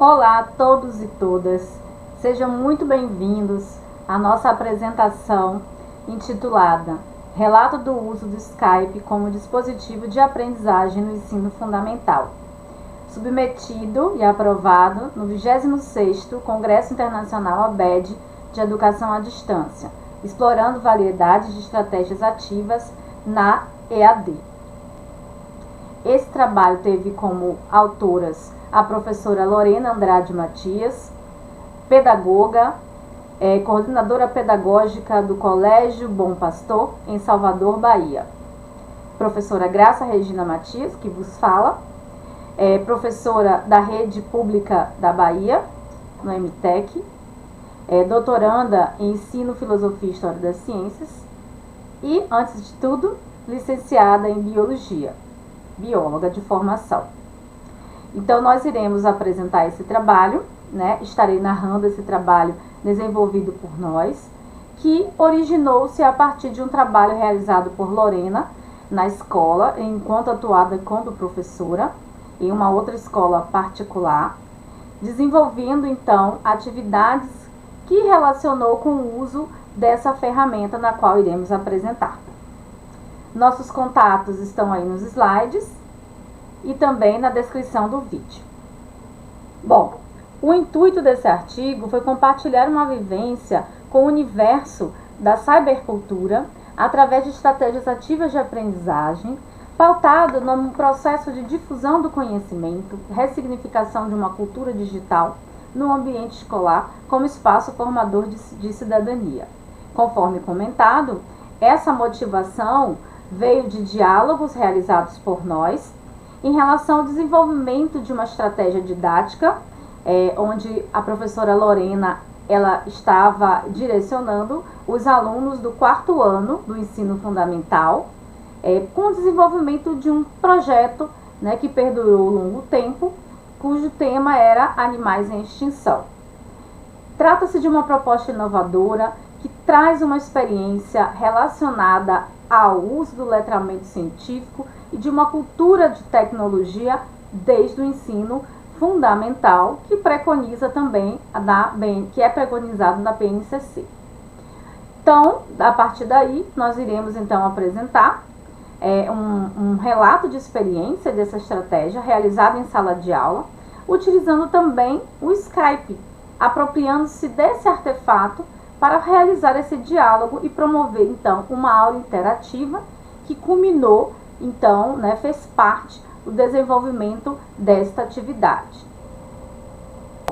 Olá a todos e todas, sejam muito bem-vindos à nossa apresentação intitulada Relato do uso do Skype como dispositivo de aprendizagem no ensino fundamental, submetido e aprovado no 26º Congresso Internacional ABED de Educação à Distância, explorando variedades de estratégias ativas na EAD. Esse trabalho teve como autoras a professora Lorena Andrade Matias, pedagoga, coordenadora pedagógica do Colégio Bom Pastor, em Salvador, Bahia. Professora Graça Regina Matias, que vos fala, professora da Rede Pública da Bahia, no MTEC, doutoranda em Ensino, Filosofia e História das Ciências e, antes de tudo, licenciada em Biologia, bióloga de formação. Então, nós iremos apresentar esse trabalho, estarei narrando esse trabalho desenvolvido por nós, que originou-se a partir de um trabalho realizado por Lorena na escola, enquanto atuada como professora, em uma outra escola particular, desenvolvendo, então, atividades que relacionou com o uso dessa ferramenta na qual iremos apresentar. Nossos contatos estão aí nos slides e também na descrição do vídeo. Bom, o intuito desse artigo foi compartilhar uma vivência com o universo da cybercultura através de estratégias ativas de aprendizagem, pautado no processo de difusão do conhecimento, ressignificação de uma cultura digital no ambiente escolar como espaço formador de cidadania. Conforme comentado, essa motivação veio de diálogos realizados por nós em relação ao desenvolvimento de uma estratégia didática, onde a professora Lorena ela estava direcionando os alunos do 4º ano do ensino fundamental, com o desenvolvimento de um projeto que perdurou longo tempo, cujo tema era Animais em Extinção. Trata-se de uma proposta inovadora que traz uma experiência relacionada ao uso do letramento científico e de uma cultura de tecnologia desde o ensino fundamental, que preconiza também que é preconizado na BNCC. Então, a partir daí, nós iremos então apresentar um relato de experiência dessa estratégia realizada em sala de aula, utilizando também o Skype, apropriando-se desse artefato para realizar esse diálogo e promover então uma aula interativa que culminou, então, fez parte do desenvolvimento desta atividade.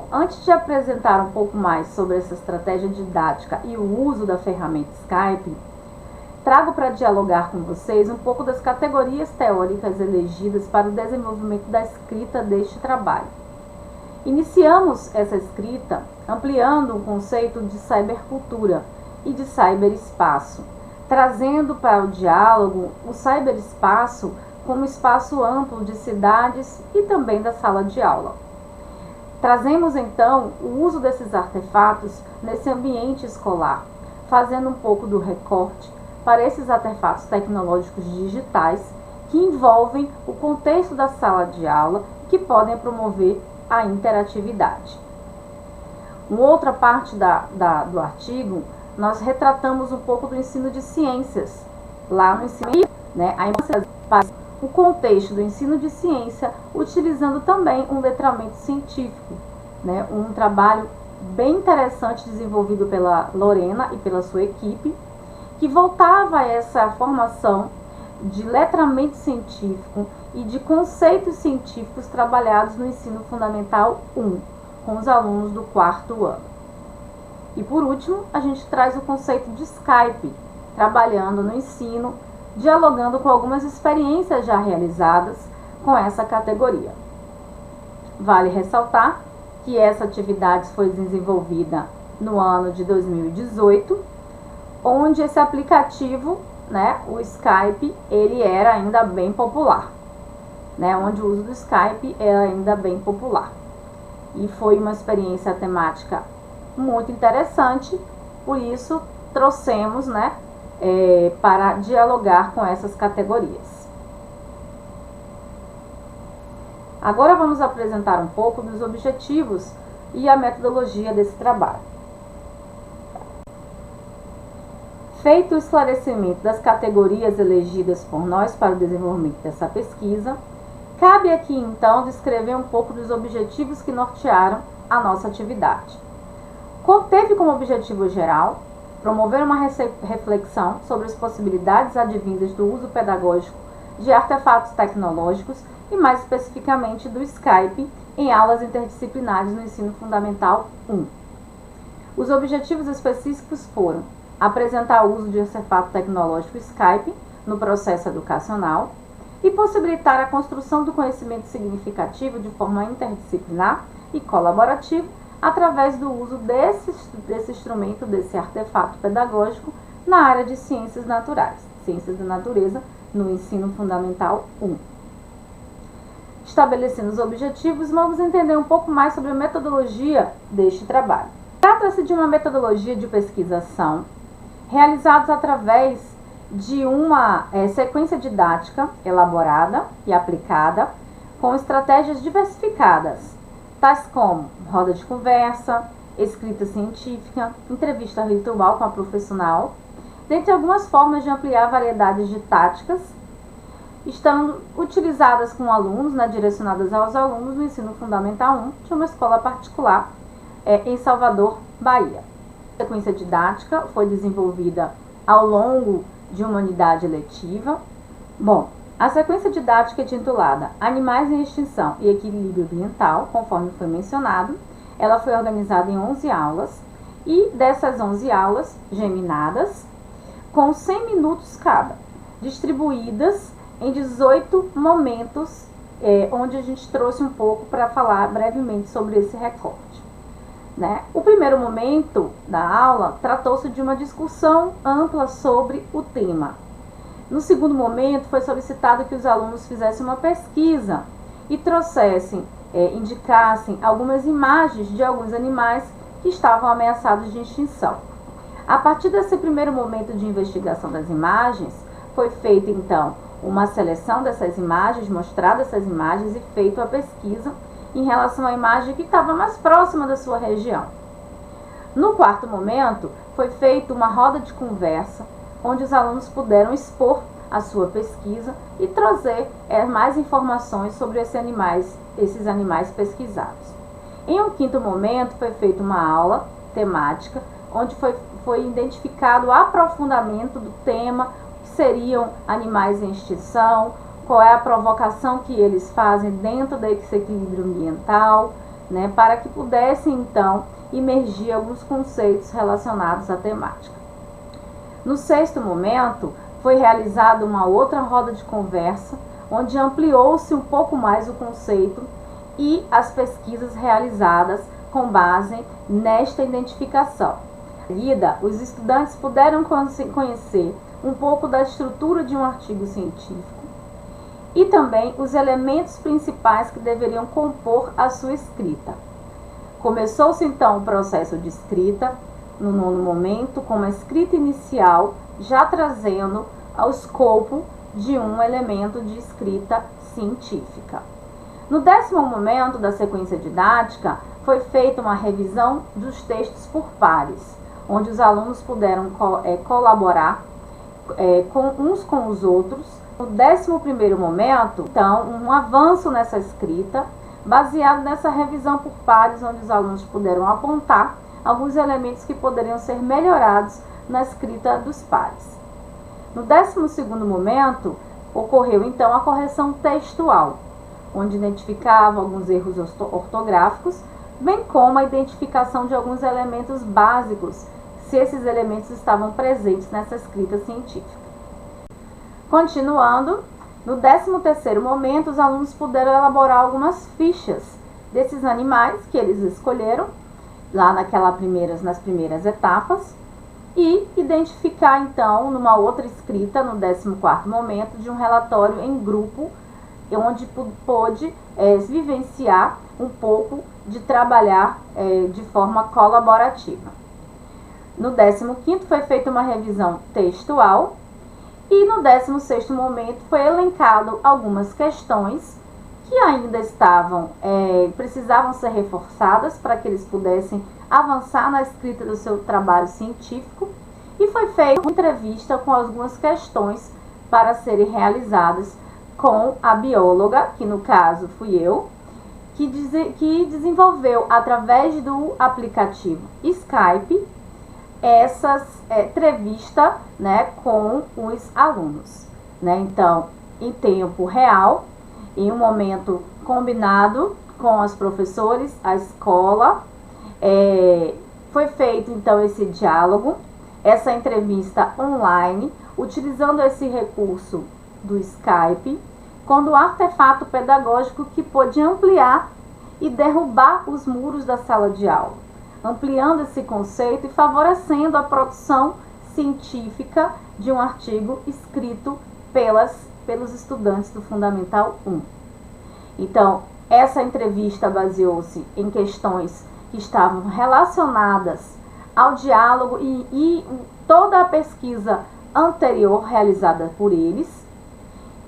Antes de apresentar um pouco mais sobre essa estratégia didática e o uso da ferramenta Skype, trago para dialogar com vocês um pouco das categorias teóricas elegidas para o desenvolvimento da escrita deste trabalho. Iniciamos essa escrita ampliando o conceito de cybercultura e de cyberespaço, trazendo para o diálogo o cyberespaço como espaço amplo de cidades e também da sala de aula. Trazemos então o uso desses artefatos nesse ambiente escolar, fazendo um pouco do recorte para esses artefatos tecnológicos digitais que envolvem o contexto da sala de aula e que podem promover a interatividade. Uma outra parte do artigo, nós retratamos um pouco do ensino de ciências. Lá no ensino, a importância para o contexto do ensino de ciência, utilizando também um letramento científico, um trabalho bem interessante desenvolvido pela Lorena e pela sua equipe, que voltava a essa formação de letramento científico e de conceitos científicos trabalhados no ensino fundamental 1, com os alunos do 4º ano. E por último, a gente traz o conceito de Skype, trabalhando no ensino, dialogando com algumas experiências já realizadas com essa categoria. Vale ressaltar que essa atividade foi desenvolvida no ano de 2018, onde esse aplicativo, o Skype, ele era ainda bem popular, onde o uso do Skype era ainda bem popular. E foi uma experiência temática muito interessante, por isso trouxemos, para dialogar com essas categorias. Agora vamos apresentar um pouco dos objetivos e a metodologia desse trabalho. Feito o esclarecimento das categorias elegidas por nós para o desenvolvimento dessa pesquisa, cabe aqui então descrever um pouco dos objetivos que nortearam a nossa atividade. Teve como objetivo geral promover uma reflexão sobre as possibilidades advindas do uso pedagógico de artefatos tecnológicos e mais especificamente do Skype em aulas interdisciplinares no ensino fundamental 1. Os objetivos específicos foram apresentar o uso de artefato tecnológico Skype no processo educacional e possibilitar a construção do conhecimento significativo de forma interdisciplinar e colaborativa através do uso desse instrumento, desse artefato pedagógico na área de ciências naturais, ciências da natureza, no ensino fundamental 1. Estabelecendo os objetivos, vamos entender um pouco mais sobre a metodologia deste trabalho. Trata-se de uma metodologia de pesquisação realizados através de uma sequência didática elaborada e aplicada com estratégias diversificadas, tais como roda de conversa, escrita científica, entrevista virtual com a profissional, dentre algumas formas de ampliar a variedade de táticas, estando utilizadas com alunos, direcionadas aos alunos no ensino fundamental 1 de uma escola particular em Salvador, Bahia. A sequência didática foi desenvolvida ao longo de uma unidade letiva. A sequência didática é intitulada Animais em Extinção e Equilíbrio Ambiental, conforme foi mencionado, ela foi organizada em 11 aulas e dessas 11 aulas geminadas, com 100 minutos cada, distribuídas em 18 momentos, onde a gente trouxe um pouco para falar brevemente sobre esse recorte. O primeiro momento da aula tratou-se de uma discussão ampla sobre o tema. No segundo momento, foi solicitado que os alunos fizessem uma pesquisa e trouxessem, indicassem algumas imagens de alguns animais que estavam ameaçados de extinção. A partir desse primeiro momento de investigação das imagens, foi feita então uma seleção dessas imagens, mostrada essas imagens e feita a pesquisa em relação à imagem que estava mais próxima da sua região. No quarto momento, foi feita uma roda de conversa, onde os alunos puderam expor a sua pesquisa e trazer mais informações sobre esses animais pesquisados. Em um quinto momento, foi feita uma aula temática, onde foi identificado o aprofundamento do tema, que seriam animais em extinção, qual é a provocação que eles fazem dentro desse equilíbrio ambiental, para que pudessem, então, imergir alguns conceitos relacionados à temática. No sexto momento, foi realizada uma outra roda de conversa, onde ampliou-se um pouco mais o conceito e as pesquisas realizadas com base nesta identificação. Em seguida, os estudantes puderam conhecer um pouco da estrutura de um artigo científico e também os elementos principais que deveriam compor a sua escrita. Começou-se então o processo de escrita, no nono momento, com uma escrita inicial, já trazendo ao escopo de um elemento de escrita científica. No décimo momento da sequência didática, foi feita uma revisão dos textos por pares, onde os alunos puderam colaborar uns com os outros. No 11º momento, então, um avanço nessa escrita, baseado nessa revisão por pares, onde os alunos puderam apontar alguns elementos que poderiam ser melhorados na escrita dos pares. No 12º momento, ocorreu então a correção textual, onde identificava alguns erros ortográficos, bem como a identificação de alguns elementos básicos, se esses elementos estavam presentes nessa escrita científica. Continuando, no 13º momento, os alunos puderam elaborar algumas fichas desses animais que eles escolheram, lá nas primeiras etapas, e identificar, então, numa outra escrita, no 14º momento, de um relatório em grupo, onde pôde vivenciar um pouco de trabalhar de forma colaborativa. No 15º foi feita uma revisão textual e no 16º momento foi elencado algumas questões que ainda precisavam ser reforçadas para que eles pudessem avançar na escrita do seu trabalho científico, e foi feita uma entrevista com algumas questões para serem realizadas com a bióloga, que no caso fui eu, que desenvolveu através do aplicativo Skype essas entrevistas, né, com os alunos, né? Então, em tempo real, em um momento combinado com os professores, a escola, foi feito então esse diálogo, essa entrevista online, utilizando esse recurso do Skype, como um artefato pedagógico que pôde ampliar e derrubar os muros da sala de aula, ampliando esse conceito e favorecendo a produção científica de um artigo escrito pelos estudantes do Fundamental 1. Então, essa entrevista baseou-se em questões que estavam relacionadas ao diálogo e toda a pesquisa anterior realizada por eles,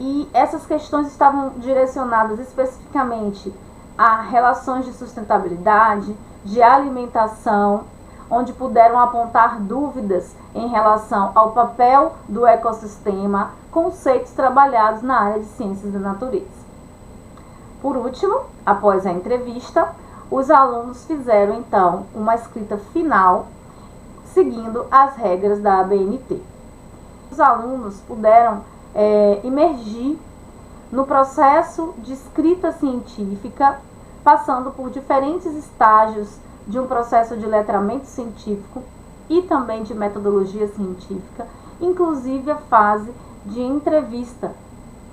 e essas questões estavam direcionadas especificamente a relações de sustentabilidade, de alimentação, onde puderam apontar dúvidas em relação ao papel do ecossistema, conceitos trabalhados na área de ciências da natureza. Por último, após a entrevista, os alunos fizeram então uma escrita final, seguindo as regras da ABNT. Os alunos puderam imergir no processo de escrita científica, passando por diferentes estágios de um processo de letramento científico e também de metodologia científica, inclusive a fase de entrevista,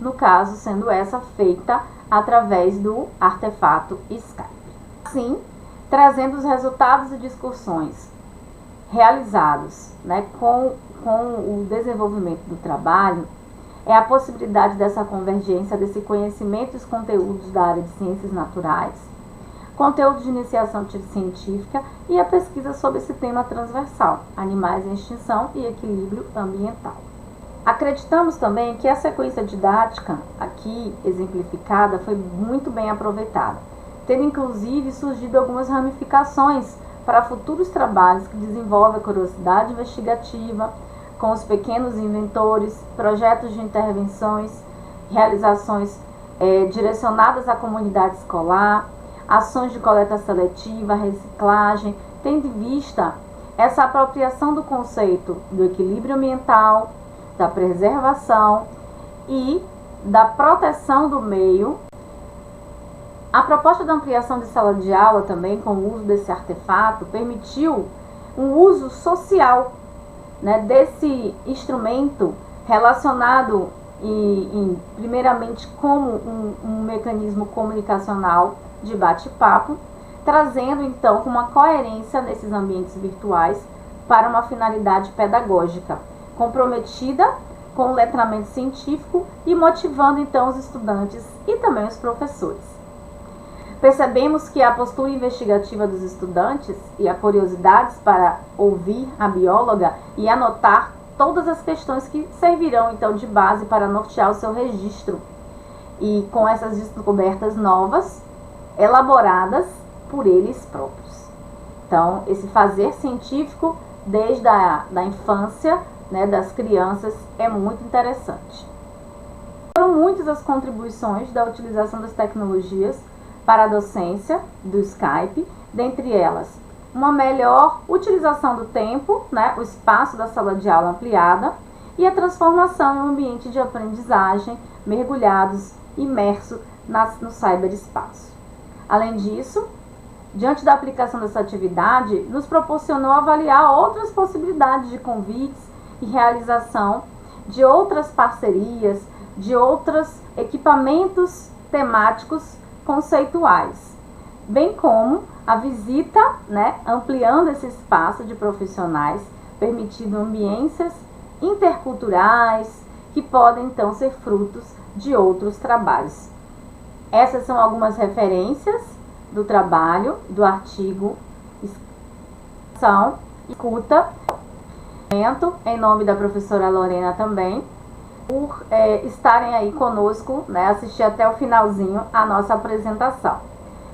no caso sendo essa feita através do artefato Skype. Assim, trazendo os resultados e discussões realizados, né, com o desenvolvimento do trabalho, é a possibilidade dessa convergência desse conhecimento e os conteúdos da área de ciências naturais, conteúdo de iniciação científica e a pesquisa sobre esse tema transversal, animais em extinção e equilíbrio ambiental. Acreditamos também que a sequência didática aqui exemplificada foi muito bem aproveitada, tendo inclusive surgido algumas ramificações para futuros trabalhos que desenvolvem a curiosidade investigativa, com os pequenos inventores, projetos de intervenções, realizações direcionadas à comunidade escolar, ações de coleta seletiva, reciclagem, tendo em vista essa apropriação do conceito do equilíbrio ambiental, da preservação e da proteção do meio. A proposta da ampliação de sala de aula também, com o uso desse artefato, permitiu um uso social, né, desse instrumento relacionado primeiramente como um mecanismo comunicacional de bate-papo, trazendo então uma coerência nesses ambientes virtuais para uma finalidade pedagógica, comprometida com o letramento científico e motivando então os estudantes e também os professores. Percebemos que a postura investigativa dos estudantes e a curiosidade para ouvir a bióloga e anotar todas as questões que servirão então de base para nortear o seu registro, e com essas descobertas novas elaboradas por eles próprios. Então, esse fazer científico desde a infância, né, das crianças, é muito interessante. Foram muitas as contribuições da utilização das tecnologias para a docência do Skype, dentre elas uma melhor utilização do tempo, né, o espaço da sala de aula ampliada e a transformação em um ambiente de aprendizagem mergulhados, imerso no cyberespaço. Além disso, diante da aplicação dessa atividade, nos proporcionou avaliar outras possibilidades de convites e realização de outras parcerias, de outros equipamentos temáticos conceituais, bem como a visita, né, ampliando esse espaço de profissionais, permitindo ambiências interculturais que podem então ser frutos de outros trabalhos. Essas são algumas referências do trabalho, do artigo Escuta, em nome da professora Lorena também, por estarem aí conosco, né, assistir até o finalzinho a nossa apresentação.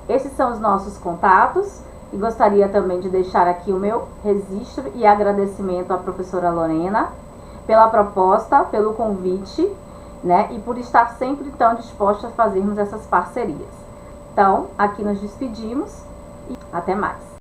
Esses são os nossos contatos e gostaria também de deixar aqui o meu registro e agradecimento à professora Lorena pela proposta, pelo convite, né, e por estar sempre tão disposta a fazermos essas parcerias. Então, aqui nos despedimos e até mais.